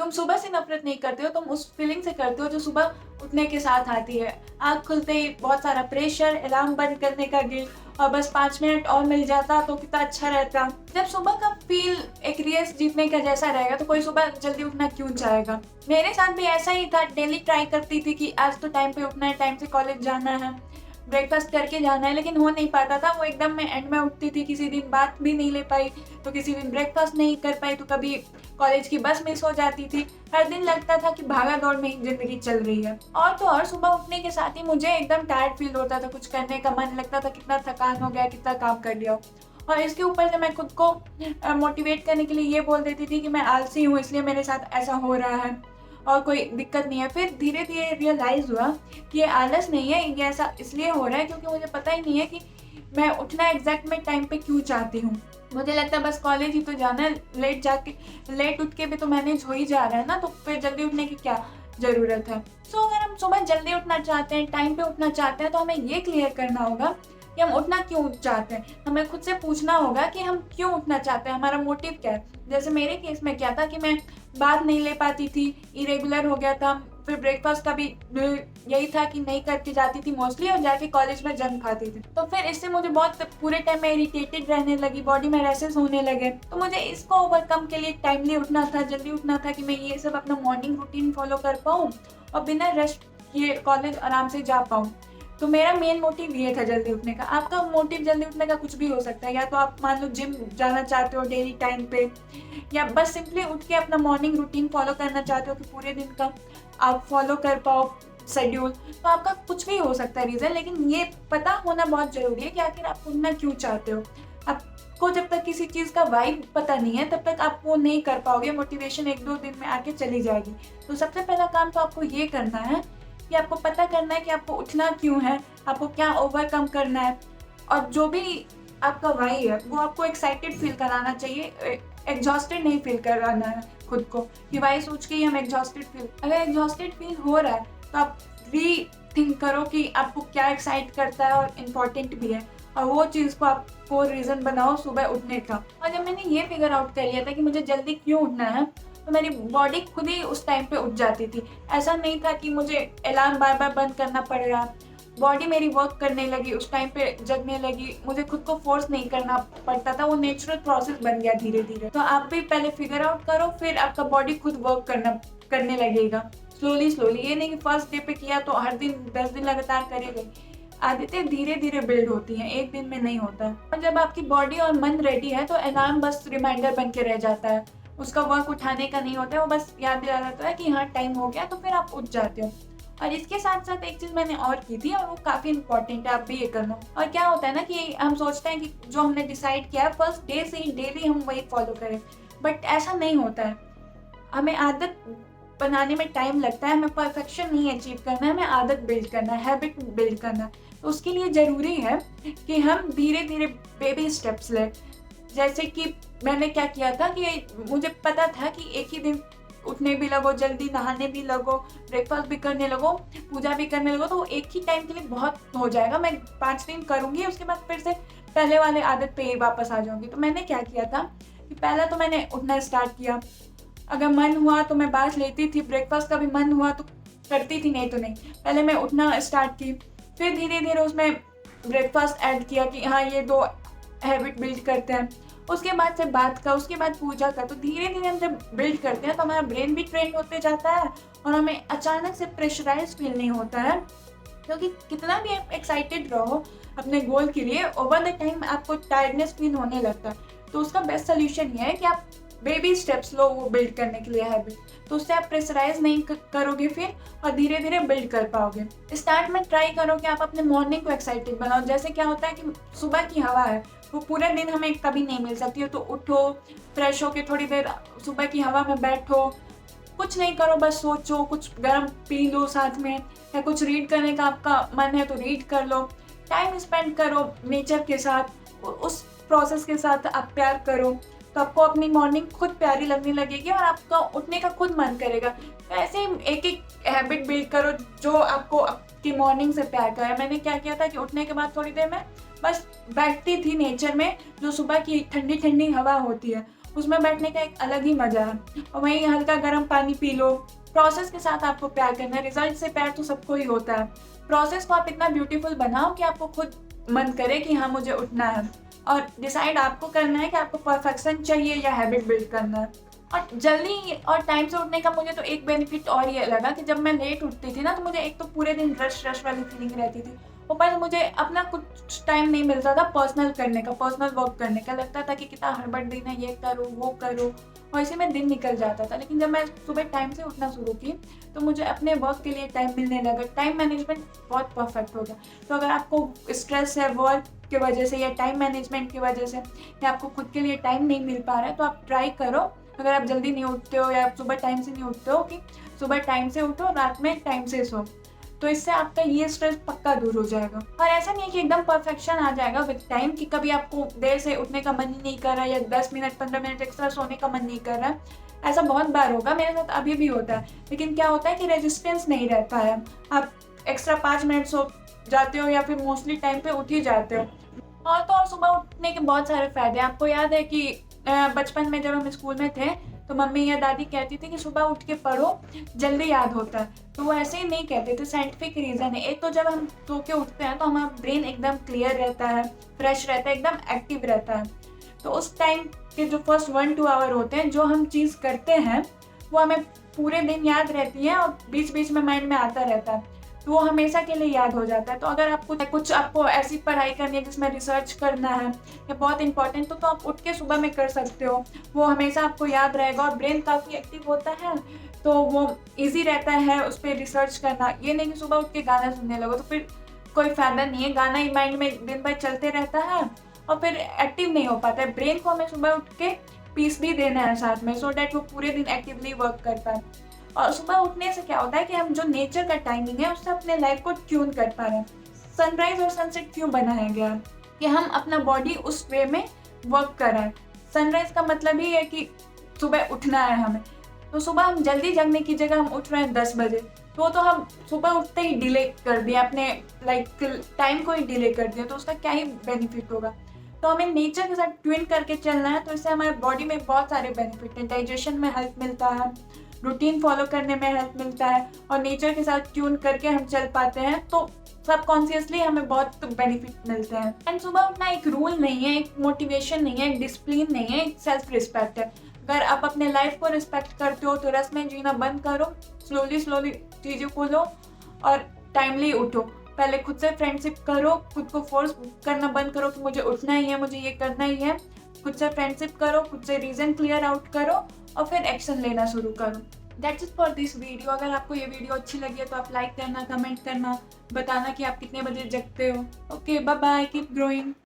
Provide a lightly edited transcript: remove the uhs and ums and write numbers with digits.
तुम सुबह से नफ़रत नहीं करते हो, तुम उस फीलिंग से करते हो जो सुबह उठने के साथ आती है। आँख खुलते ही बहुत सारा प्रेशर, अलार्म बंद करने का गिल्ट और बस 5 मिनट और मिल जाता तो कितना अच्छा रहता। जब सुबह का फ़ील एक रेस जीतने का जैसा रहेगा तो कोई सुबह जल्दी उठना क्यों चाहेगा? मेरे साथ भी ऐसा ही था, डेली ट्राई करती थी कि आज तो टाइम पे उठना है, टाइम से कॉलेज जाना है, ब्रेकफ़ास्ट करके जाना है, लेकिन हो नहीं पाता था। वो एकदम मैं एंड में उठती थी, किसी दिन बात भी नहीं ले पाई, तो किसी दिन ब्रेकफ़ास्ट नहीं कर पाई, तो कभी कॉलेज की बस मिस हो जाती थी। हर दिन लगता था कि भागा-दौड़ में ही ज़िंदगी चल रही है। और तो और सुबह उठने के साथ ही मुझे एकदम टायर्ड फ़ील होता था, कुछ करने का मन लगता था, कितना थकान हो गया, कितना काम कर लिया। और इसके ऊपर से मैं खुद को मोटिवेट करने के लिए ये बोल देती थी कि मैं आलसी हूँ, इसलिए मेरे साथ ऐसा हो रहा है और कोई दिक्कत नहीं है। फिर धीरे-धीरे रियलाइज़ हुआ कि ये आलस नहीं है, ये ऐसा इसलिए हो रहा है क्योंकि मुझे पता ही नहीं है कि मैं उठना एग्ज़ैक्ट में टाइम पे क्यों चाहती हूँ। मुझे लगता है बस कॉलेज ही तो जाना है, लेट उठ के भी तो मैनेज हो ही जा रहा है ना, तो फिर जल्दी उठने की क्या ज़रूरत है। सो अगर हम सुबह जल्दी उठना चाहते हैं, टाइम पे उठना चाहते हैं, तो हमें ये क्लियर करना होगा कि हम उठना क्यों चाहते हैं। हमें खुद से पूछना होगा कि हम क्यों उठना चाहते हैं, हमारा मोटिव क्या है। जैसे मेरे केस में क्या था कि मैं बात नहीं ले पाती थी, इरेगुलर हो गया था, फिर ब्रेकफ़ास्ट का भी यही था कि नहीं करके जाती थी मोस्टली और जाके कॉलेज में जंक खाती थी। तो फिर इससे मुझे बहुत पूरे टाइम में इरिटेटेड रहने लगी, बॉडी में रैशेज़ होने लगे। तो मुझे इसको ओवरकम के लिए टाइमली उठना था, जल्दी उठना था कि मैं ये सब अपना मॉर्निंग रूटीन फ़ॉलो कर पाऊँ और बिना रेस्ट किए कॉलेज आराम से जा पाऊँ। तो मेरा मेन मोटिव ये था जल्दी उठने का। आपका मोटिव जल्दी उठने का कुछ भी हो सकता है, या तो आप मान लो जिम जाना चाहते हो डेली टाइम पे, या बस सिंपली उठ के अपना मॉर्निंग रूटीन फ़ॉलो करना चाहते हो कि पूरे दिन का आप फ़ॉलो कर पाओ शेड्यूल। तो आपका कुछ भी हो सकता है रीज़न, लेकिन ये पता होना बहुत ज़रूरी है कि आखिर आप उठना क्यों चाहते हो। आपको जब तक किसी चीज़ का वाइब पता नहीं है, तब तक आप वो नहीं कर पाओगे, मोटिवेशन 1-2 दिन में आके चली जाएगी। तो सबसे पहला काम तो आपको ये करना है कि आपको पता करना है कि आपको उठना क्यों है, आपको क्या ओवरकम करना है, और जो भी आपका व्हाई है, वो आपको एक्साइटेड फ़ील कराना चाहिए, एग्ज़ॉस्टेड नहीं फ़ील कराना है खुद को कि व्हाई सोच के ही हम एग्ज़ॉस्टेड फ़ील। अगर एग्ज़ॉस्टेड फ़ील हो रहा है, तो आप रीथिंक करो कि आपको क्या एक्साइट करता है और इम्पोर्टेंट भी है, और वो चीज़ को आपको रीज़न बनाओ सुबह उठने का। और जब मैंने ये फ़िगर आउट कर लिया था कि मुझे जल्दी क्यों उठना है, तो मेरी बॉडी खुद ही उस टाइम पे उठ जाती थी। ऐसा नहीं था कि मुझे अलार्म बार-बार बंद करना पड़ रहा। बॉडी मेरी वर्क करने लगी, उस टाइम पे जगने लगी, मुझे खुद को फ़ोर्स नहीं करना पड़ता था, वो नेचुरल प्रोसेस बन गया धीरे-धीरे। तो आप भी पहले फिगर आउट करो, फिर आपका बॉडी खुद वर्क करने लगेगा, स्लोली। ये नहीं कि फर्स्ट डे पे किया तो हर दिन 10 दिन लगातार करेंगे। आदतें धीरे-धीरे बिल्ड होती हैं, एक दिन में नहीं होता। और जब आपकी बॉडी और मन रेडी है, तो अलार्म बस रिमाइंडर बन के रह जाता है। उसका वर्क उठाने का नहीं होता है, वो बस याद दिला देता है कि हाँ टाइम हो गया, तो फिर आप उठ जाते हो। और इसके साथ-साथ एक चीज़ मैंने और की थी, और वो काफ़ी इम्पोर्टेंट है, आप भी ये करना। और क्या होता है ना कि हम सोचते हैं कि जो हमने डिसाइड किया है फर्स्ट डे से ही डेली हम वही फॉलो करें, बट ऐसा नहीं होता है। हमें आदत बनाने में टाइम लगता है, हमें परफेक्शन नहीं अचीव करना है, हमें आदत बिल्ड करना है, हैबिट बिल्ड करना है। तो उसके लिए ज़रूरी है कि हम धीरे-धीरे बेबी स्टेप्स लें। जैसे कि मैंने क्या किया था कि मुझे पता था कि एक ही दिन उठने भी लगो, जल्दी नहाने भी लगो, ब्रेकफ़ास्ट भी करने लगो, पूजा भी करने लगो, तो एक ही टाइम के लिए बहुत हो जाएगा। मैं 5 दिन करूँगी, उसके बाद फिर से पहले वाले आदत पे ही वापस आ जाऊँगी। तो मैंने क्या किया था कि पहले तो मैंने उठना स्टार्ट किया। अगर मन हुआ तो मैं बाथ लेती थी, ब्रेकफ़ास्ट का भी मन हुआ तो करती थी, नहीं तो नहीं। पहले मैं उठना स्टार्ट की, फिर धीरे-धीरे उसमें ब्रेकफ़ास्ट ऐड किया कि हाँ, ये 2 हैबिट बिल्ड करते हैं। उसके बाद से बात का, उसके बाद पूजा का। तो धीरे-धीरे हम जब बिल्ड करते हैं तो हमारा ब्रेन भी ट्रेन होते जाता है और हमें अचानक से प्रेशराइज़ फ़ील नहीं होता है। क्योंकि कितना भी आप एक्साइटेड रहो अपने गोल के लिए, ओवर द टाइम आपको टायर्डनेस फ़ील होने लगता है। तो उसका बेस्ट सॉल्यूशन ये है कि आप बेबी स्टेप्स लो वो बिल्ड करने के लिए हैबिट। तो उससे आप प्रेशराइज़ नहीं करोगे फिर, और धीरे-धीरे बिल्ड कर पाओगे। स्टार्ट में ट्राई करो कि आप अपने मॉर्निंग को एक्साइटेड बनाओ। जैसे क्या होता है कि सुबह की हवा है, वो पूरे दिन हमें कभी नहीं मिल सकती है, तो उठो, फ्रेश होके थोड़ी देर सुबह की हवा में बैठो, कुछ नहीं करो, बस सोचो, कुछ गर्म पी लो साथ में, या कुछ रीड करने का आपका मन है तो रीड कर लो। टाइम स्पेंड करो नेचर के साथ, उस प्रोसेस के साथ आप प्यार करो, तो आपको अपनी मॉर्निंग खुद प्यारी लगने लगेगी और आपका उठने का खुद मन करेगा। तो ऐसे ही एक-एक हैबिट बिल्ड करो जो आपको आपकी मॉर्निंग से प्यार करे। मैंने क्या किया था कि उठने के बाद थोड़ी देर में बस बैठती थी नेचर में, जो सुबह की ठंडी-ठंडी हवा होती है, उसमें बैठने का एक अलग ही मज़ा है। और वहीं हल्का गर्म पानी पी लो। प्रोसेस के साथ आपको प्यार करना है, रिजल्ट से प्यार तो सबको ही होता है। प्रोसेस को आप इतना ब्यूटीफुल बनाओ कि आपको खुद मन करे कि हाँ मुझे उठना है, और डिसाइड आपको करना है कि आपको परफेक्शन चाहिए या हैबिट बिल्ड करना है। और जल्दी और टाइम से उठने का मुझे तो एक बेनिफिट और ये लगा कि जब मैं लेट उठती थी ना, तो मुझे एक तो पूरे दिन रश रश वाली फीलिंग रहती थी, ऊपर से मुझे अपना कुछ टाइम नहीं मिलता था पर्सनल करने का, पर्सनल वर्क करने का। लगता था कि कितना हड़बड़ दिन है, ये करो वो करो, और इसी में दिन निकल जाता था। लेकिन जब मैं सुबह टाइम से उठना शुरू की तो मुझे अपने वर्क के लिए टाइम मिलने लगा, टाइम मैनेजमेंट बहुत परफेक्ट हो गया। तो अगर आपको स्ट्रेस है वर्क की वजह से या टाइम मैनेजमेंट की वजह से, या आपको खुद के लिए टाइम नहीं मिल पा रहा है, तो आप ट्राई करो, अगर आप जल्दी नहीं उठते हो या आप सुबह टाइम से नहीं उठते हो, कि सुबह टाइम से उठो, रात में टाइम से सो, तो इससे आपका ये स्ट्रेस पक्का दूर हो जाएगा। और ऐसा नहीं है कि एकदम परफेक्शन आ जाएगा विद टाइम, कि कभी आपको देर से उठने का मन ही नहीं कर रहा है या 10 मिनट 15 मिनट एक्स्ट्रा सोने का मन नहीं कर रहा है। ऐसा बहुत बार होगा, मेरे साथ अभी भी होता है। लेकिन क्या होता है कि रेजिस्टेंस नहीं रहता है, आप एक्स्ट्रा 5 मिनट सो जाते हो या फिर मोस्टली टाइम पे उठ ही जाते हो। और तो और सुबह उठने के बहुत सारे फ़ायदे। आपको याद है कि बचपन में जब हम स्कूल में थे तो मम्मी या दादी कहती थी कि सुबह उठ के पढ़ो, जल्दी याद होता है। तो वो ऐसे ही नहीं कहते थे, साइंटिफिक रीज़न है। एक तो जब हम सो के उठते हैं तो हमारा ब्रेन एकदम क्लियर रहता है, फ्रेश रहता है, एकदम एक्टिव रहता है। तो उस टाइम के जो फर्स्ट 1-2 आवर होते हैं, जो हम चीज़ करते हैं वो हमें पूरे दिन याद रहती है और बीच बीच में माइंड में आता रहता है, तो वो हमेशा के लिए याद हो जाता है। तो अगर आपको कुछ आपको ऐसी पढ़ाई करनी है जिसमें रिसर्च करना है या बहुत इंपॉर्टेंट, तो आप उठ के सुबह में कर सकते हो, वो हमेशा आपको याद रहेगा। और ब्रेन काफ़ी एक्टिव होता है तो वो इजी रहता है उस पर रिसर्च करना। ये नहीं कि सुबह उठ के गाना सुनने लगो, तो फिर कोई फ़ायदा नहीं है, गाना ही माइंड में दिन भर चलते रहता है और फिर एक्टिव नहीं हो पाता है। ब्रेन को हमें सुबह उठ के पीस भी देना है साथ में, सो डैट वो पूरे दिन एक्टिवली वर्क कर पाए। और सुबह उठने से क्या होता है कि हम जो नेचर का टाइमिंग है उससे अपने लाइफ को ट्यून कर पा रहे हैं। सनराइज और सनसेट क्यों बनाया गया कि हम अपना बॉडी उस वे में वर्क करें। सनराइज का मतलब ही है कि सुबह उठना है हमें, तो सुबह हम जल्दी जगने की जगह हम उठ रहे हैं 10 बजे, तो हम सुबह उठते ही डिले कर दिया, अपने टाइम को ही डिले कर दिया, तो उसका क्या ही बेनिफिट होगा। तो हमें नेचर के साथ ट्विन करके चलना है, तो इससे हमारे बॉडी में बहुत सारे बेनिफिट हैं। डाइजेशन में हेल्प मिलता है, रूटीन फॉलो करने में हेल्प मिलता है, और नेचर के साथ ट्यून करके हम चल पाते हैं, तो सबकॉन्शियसली हमें बहुत बेनिफिट मिलते हैं। एंड सुबह उठना एक रूल नहीं है, एक मोटिवेशन नहीं है, एक डिसिप्लिन नहीं है, एक सेल्फ रिस्पेक्ट है। अगर आप अपने लाइफ को रिस्पेक्ट करते हो तो रस में जीना बंद करो, स्लोली स्लोली चीज़ों को लो और टाइमली उठो। पहले खुद से फ्रेंडशिप करो, खुद को फोर्स करना बंद करो कि मुझे उठना ही है, मुझे ये करना ही है। खुद से फ्रेंडशिप करो, खुद से रीज़न क्लियर आउट करो और फिर एक्शन लेना शुरू करो। That's it for this video. अगर आपको ये वीडियो अच्छी लगी है तो आप लाइक करना, कमेंट करना, बताना कि आप कितने बजे जगते हो। Okay, bye bye, keep growing.